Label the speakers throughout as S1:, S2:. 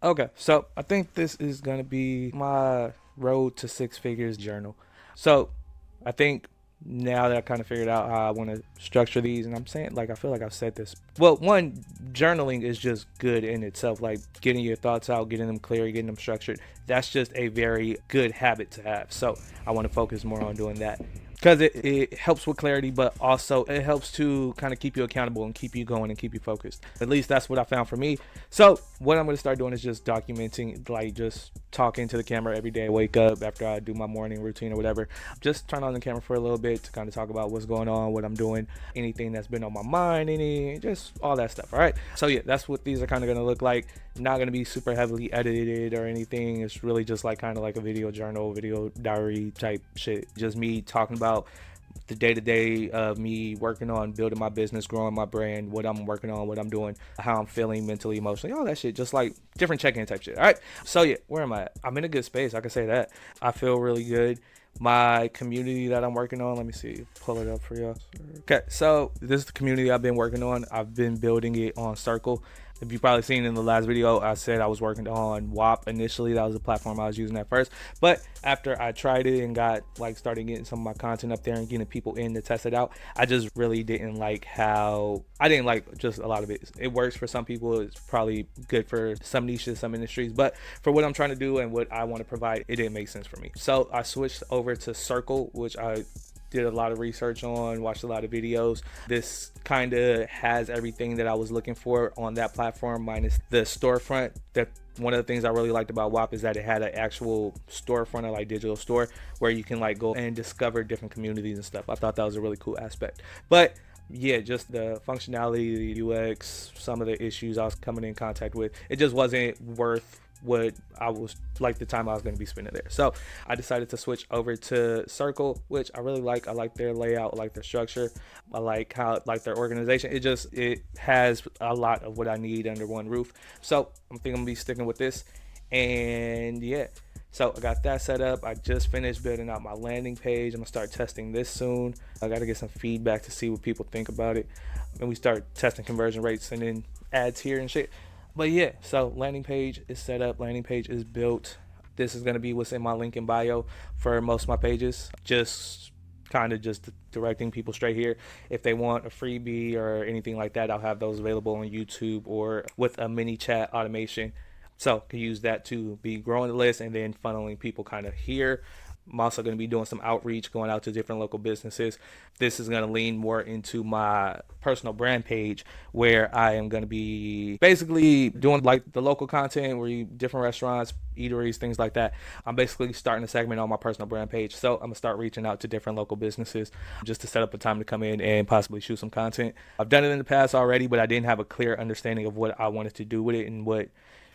S1: Okay, so I think this is gonna be my road to six figures journal. So I think now that I kind of figured out how I want to structure these, and I'm saying, like, I feel like I've said this. Well, one, journaling is just good in itself, like getting your thoughts out, getting them clear, getting them structured. That's just a very good habit to have. So I want to focus more on doing that because it helps with clarity, but also it helps to kind of keep you accountable and keep you going and keep you focused. At least that's what I found for me. So what I'm going to start doing is just documenting, like just talking to the camera every day. I wake up after I do my morning routine or whatever, just turn on the camera for a little bit to kind of talk about what's going on, what I'm doing, anything that's been on my mind, any just all that stuff. All right. So yeah, that's what these are kind of going to look like. Not going to be super heavily edited or anything. It's really just like kind of like a video journal, video diary type shit. Just me talking about the day to day of me working on building my business, growing my brand, what I'm working on, what I'm doing, how I'm feeling mentally, emotionally, all that shit. Just like different check in type shit. All right. So, yeah, where am I at? I'm in a good space. I can say that. I feel really good. My community that I'm working on, let me see, pull it up for y'all. Okay. So, this is the community I've been working on. I've been building it on Circle. If you've probably seen in the last video, I said I was working on WAP initially. That was the platform I was using at first. But after I tried it and got like started getting some of my content up there and getting people in to test it out, I just really didn't like how I didn't like just a lot of it. It works for some people. It's probably good for some niches, some industries. But for what I'm trying to do and what I want to provide, it didn't make sense for me. So I switched over to Circle, which I did a lot of research on, watched a lot of videos. This kind of has everything that I was looking for on that platform, minus the storefront. That one of the things I really liked about WAP is that it had an actual storefront, or like digital store, where you can like go and discover different communities and stuff. I thought that was a really cool aspect. But yeah, just the functionality, the UX, some of the issues I was coming in contact with, it just wasn't worth what I was like the time I was going to be spending there. So I decided to switch over to Circle, which I really like. I like their layout, I like their structure, I like their organization. It has a lot of what I need under one roof. So I'm thinking I'm gonna be sticking with this. And yeah, so I got that set up. I just finished building out my landing page. I'm gonna start testing this soon. I got to get some feedback to see what people think about it. And we start testing conversion rates and then ads here and shit. But yeah, so landing page is set up, landing page is built. This is going to be what's in my link in bio for most of my pages. Just kind of just directing people straight here. If they want a freebie or anything like that, I'll have those available on YouTube or with a mini chat automation. So can use that to be growing the list and then funneling people kind of here. I'm also going to be doing some outreach, going out to different local businesses. This is going to lean more into my personal brand page, where I am going to be basically doing like the local content where you different restaurants, eateries, things like that. I'm basically starting a segment on my personal brand page. So I'm going to start reaching out to different local businesses just to set up a time to come in and possibly shoot some content. I've done it in the past already, but I didn't have a clear understanding of what I wanted to do with it and what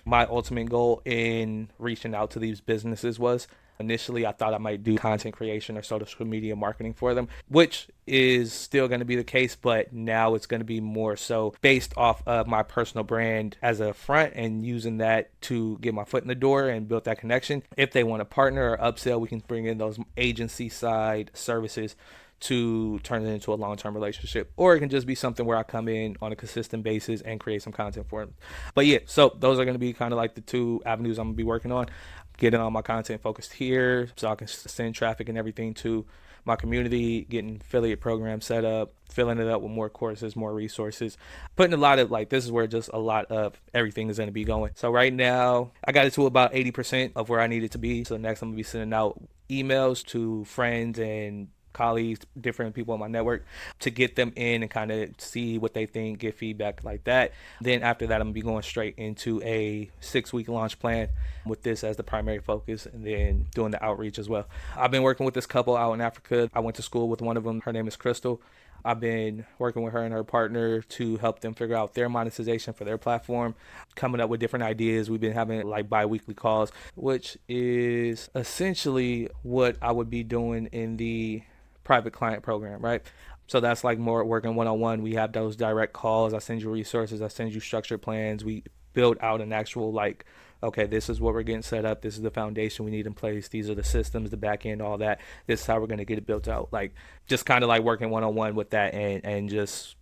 S1: my ultimate goal in reaching out to these businesses was. Initially, I thought I might do content creation or social media marketing for them, which is still going to be the case, but now it's going to be more so based off of my personal brand as a front and using that to get my foot in the door and build that connection. If they want to partner or upsell, we can bring in those agency side services to turn it into a long-term relationship, or it can just be something where I come in on a consistent basis and create some content for them. But yeah, so those are going to be kind of like the two avenues I'm going to be working on, getting all my content focused here so I can send traffic and everything to my community, getting affiliate programs set up, filling it up with more courses, more resources, putting a lot of like, this is where just a lot of everything is going to be going. So right now I got it to about 80% of where I need it to be. So next I'm going to be sending out emails to friends and colleagues, different people in my network, to get them in and kind of see what they think, get feedback like that. Then after that, I'm gonna be going straight into a 6-week launch plan with this as the primary focus, and then doing the outreach as well. I've been working with this couple out in Africa. I went to school with one of them. Her name is Crystal. I've been working with her and her partner to help them figure out their monetization for their platform, coming up with different ideas. We've been having like bi-weekly calls, which is essentially what I would be doing in the private client program, right? So that's like more working one-on-one. We have those direct calls. I send you resources. I send you structured plans. We build out an actual like, okay, this is what we're getting set up. This is the foundation we need in place. These are the systems, the back end, all that. This is how we're going to get it built out. Like just kind of like working one-on-one with that and just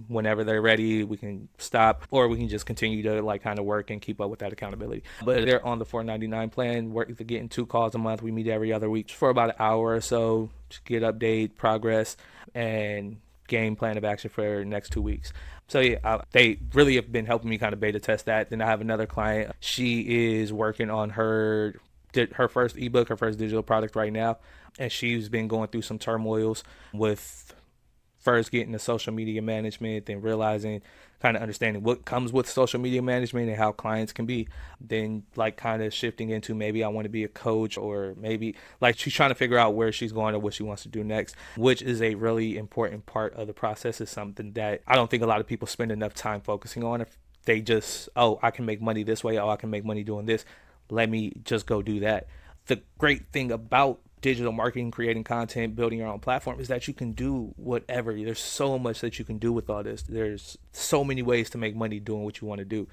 S1: Whenever they're ready, we can stop, or we can just continue to like kind of work and keep up with that accountability. But they're on the $4.99 plan. We're getting 2 calls a month. We meet every other week for about an hour or so to get update, progress, and game plan of action for next 2 weeks. So yeah, they really have been helping me kind of beta test that. Then I have another client. She is working on her first ebook, her first digital product right now, and she's been going through some turmoils with first getting the social media management, then realizing, kind of understanding what comes with social media management and how clients can be, then like kind of shifting into maybe I want to be a coach, or maybe like she's trying to figure out where she's going or what she wants to do next, which is a really important part of the process. Is something that I don't think a lot of people spend enough time focusing on. If they just, oh, I can make money this way, oh, I can make money doing this, let me just go do that. The great thing about digital marketing, creating content, building your own platform, is that you can do whatever. There's so much that you can do with all this. There's so many ways to make money doing what you want to do.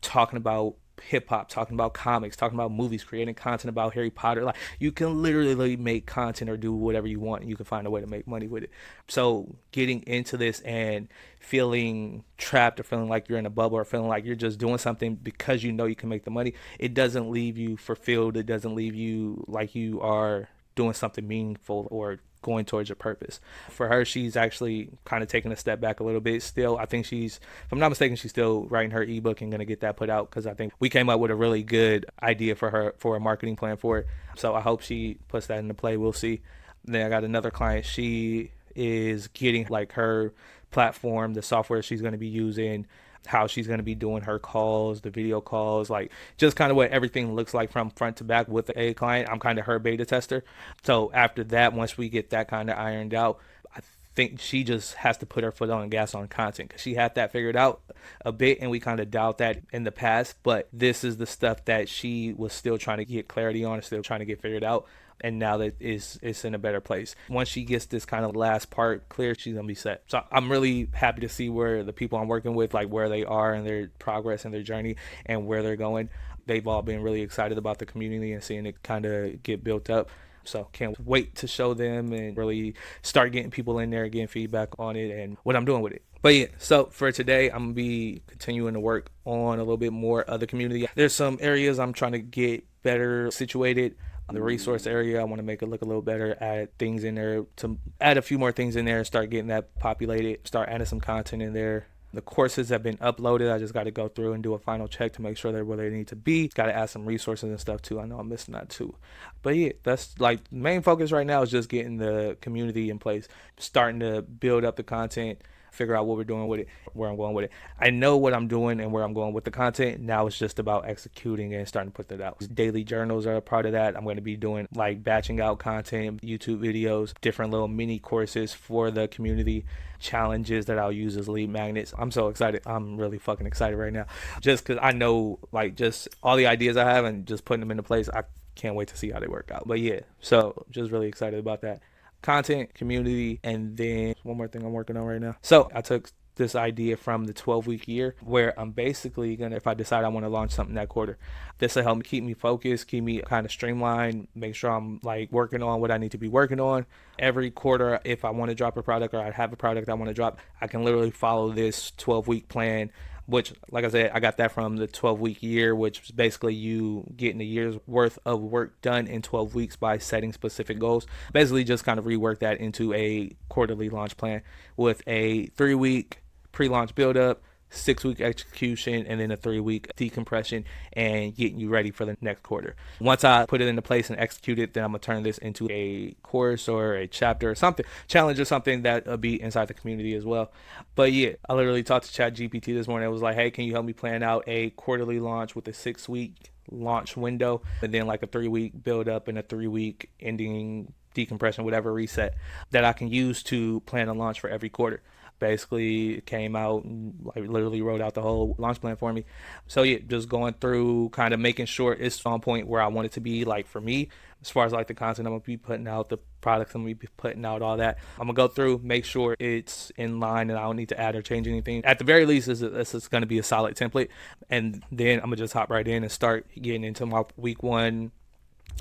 S1: Talking about hip hop, talking about comics, talking about movies, creating content about Harry Potter. Like, you can literally make content or do whatever you want, and you can find a way to make money with it. So getting into this and feeling trapped, or feeling like you're in a bubble, or feeling like you're just doing something because you know you can make the money, it doesn't leave you fulfilled. It doesn't leave you like you are doing something meaningful or going towards your purpose. For her, she's actually kind of taking a step back a little bit still. I think if I'm not mistaken, she's still writing her ebook and going to get that put out, because I think we came up with a really good idea for her for a marketing plan for it. So I hope she puts that into play. We'll see. Then I got another client. She is getting like her platform, the software she's going to be using, how she's going to be doing her calls, the video calls, like just kind of what everything looks like from front to back with a client. I'm kind of her beta tester. So after that, once we get that kind of ironed out, I think she just has to put her foot on the gas on content, because she had that figured out a bit, and we kind of doubt that in the past. But this is the stuff that she was still trying to get clarity on, still trying to get figured out. And now that it's in a better place. Once she gets this kind of last part clear, she's gonna be set. So I'm really happy to see where the people I'm working with, like where they are in their progress and their journey and where they're going. They've all been really excited about the community and seeing it kind of get built up. So can't wait to show them and really start getting people in there, getting feedback on it and what I'm doing with it. But yeah, so for today, I'm gonna be continuing to work on a little bit more of the community. There's some areas I'm trying to get better situated. The resource area, I want to make it look a little better, add things in there, to add a few more things in there, start getting that populated, start adding some content in there. The courses have been uploaded. I just got to go through and do a final check to make sure they're where they need to be. Got to add some resources and stuff too. I know I'm missing that too. But yeah, that's like main focus right now is just getting the community in place, starting to build up the content, figure out what we're doing with it, where I'm going with it. I know what I'm doing and where I'm going with the content. Now it's just about executing and starting to put that out. Daily journals are a part of that. I'm going to be doing like batching out content, YouTube videos, different little mini courses for the community, challenges that I'll use as lead magnets. I'm so excited. I'm really fucking excited right now, just because I know like just all the ideas I have and just putting them into place. I can't wait to see how they work out. But yeah, so just really excited about that. Content, community, and then one more thing I'm working on right now. So I took this idea from the 12-week year, where I'm basically gonna, if I decide I want to launch something that quarter, this will help me keep me focused, keep me kind of streamlined, make sure I'm like working on what I need to be working on every quarter. If I want to drop a product, or I have a product I want to drop, I can literally follow this 12-week plan, which, like I said, I got that from the 12-week year, which is basically you getting a year's worth of work done in 12 weeks by setting specific goals. Basically just kind of rework that into a quarterly launch plan with a 3-week pre-launch build-up, 6-week execution, and then a 3-week decompression and getting you ready for the next quarter. Once I put it into place and execute it, then I'm going to turn this into a course or a chapter or something, challenge or something that will be inside the community as well. But yeah, I literally talked to ChatGPT this morning. I was like, hey, can you help me plan out a quarterly launch with a 6-week launch window, and then like a 3-week build up and a 3-week ending decompression, whatever reset that I can use to plan a launch for every quarter. Basically came out and like literally wrote out the whole launch plan for me. So yeah, just going through kind of making sure it's on point where I want it to be, like for me, as far as like the content I'm gonna be putting out, the products I'm gonna be putting out, all that. I'm gonna go through, make sure it's in line and I don't need to add or change anything. At the very least, this is gonna be a solid template, and then I'm gonna just hop right in and start getting into my week 1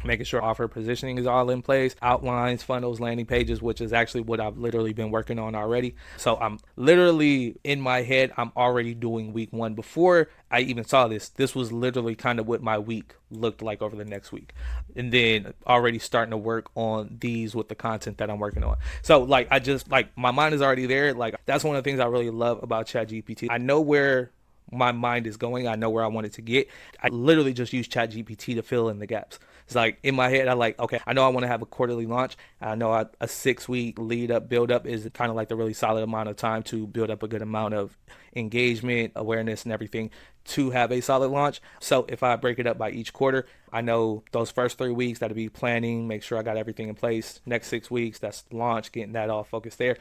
S1: making sure offer positioning is all in place, outlines, funnels, landing pages, which is actually what I've literally been working on already. So I'm literally in my head, I'm already doing week one. Before I even saw this was literally kind of what my week looked like over the next week. And then already starting to work on these with the content that I'm working on. So like I just like my mind is already there. Like that's one of the things I really love about ChatGPT. I know where my mind is going. I know where I want it to get. I literally just use ChatGPT to fill in the gaps. It's like in my head, I like, okay, I know I want to have a quarterly launch. I know a 6 week lead up, build up is kind of like the really solid amount of time to build up a good amount of engagement, awareness, and everything to have a solid launch. So if I break it up by each quarter, I know those first 3 weeks that'll be planning, make sure I got everything in place. Next 6 weeks, that's launch, getting that all focused there.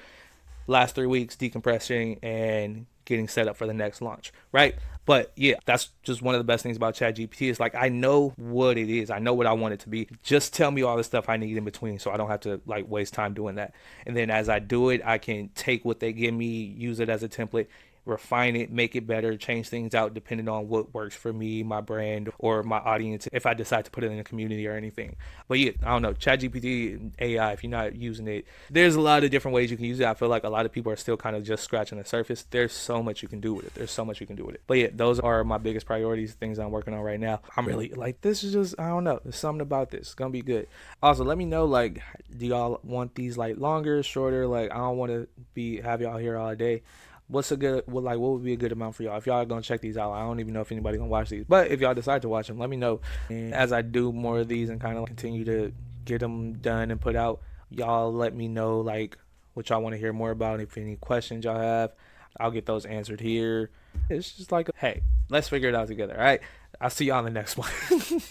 S1: Last 3 weeks decompressing and getting set up for the next launch, right? But yeah, that's just one of the best things about ChatGPT. Is like I know what it is, I know what I want it to be. Just tell me all the stuff I need in between, so I don't have to like waste time doing that. And then as I do it, I can take what they give me, use it as a template, refine it, make it better, change things out depending on what works for me, my brand, or my audience if I decide to put it in a community or anything. But yeah, I don't know. ChatGPT, AI, if you're not using it, there's a lot of different ways you can use it. I feel like a lot of people are still kind of just scratching the surface. There's so much you can do with it. There's so much you can do with it. But yeah, those are my biggest priorities, things I'm working on right now. I'm really like, this is just, I don't know. There's something about this. It's going to be good. Also, let me know, like, do y'all want these like longer, shorter? Like, I don't want to have y'all here all day. What's a good what would be a good amount for y'all if y'all are gonna check these out? I don't even know if anybody gonna watch these, but if y'all decide to watch them, let me know. And as I do more of these and kind of continue to get them done and put out, y'all let me know like what y'all want to hear more about. If any questions y'all have, I'll get those answered here. It's just like, hey, let's figure it out together. All right, I'll see y'all in the next one.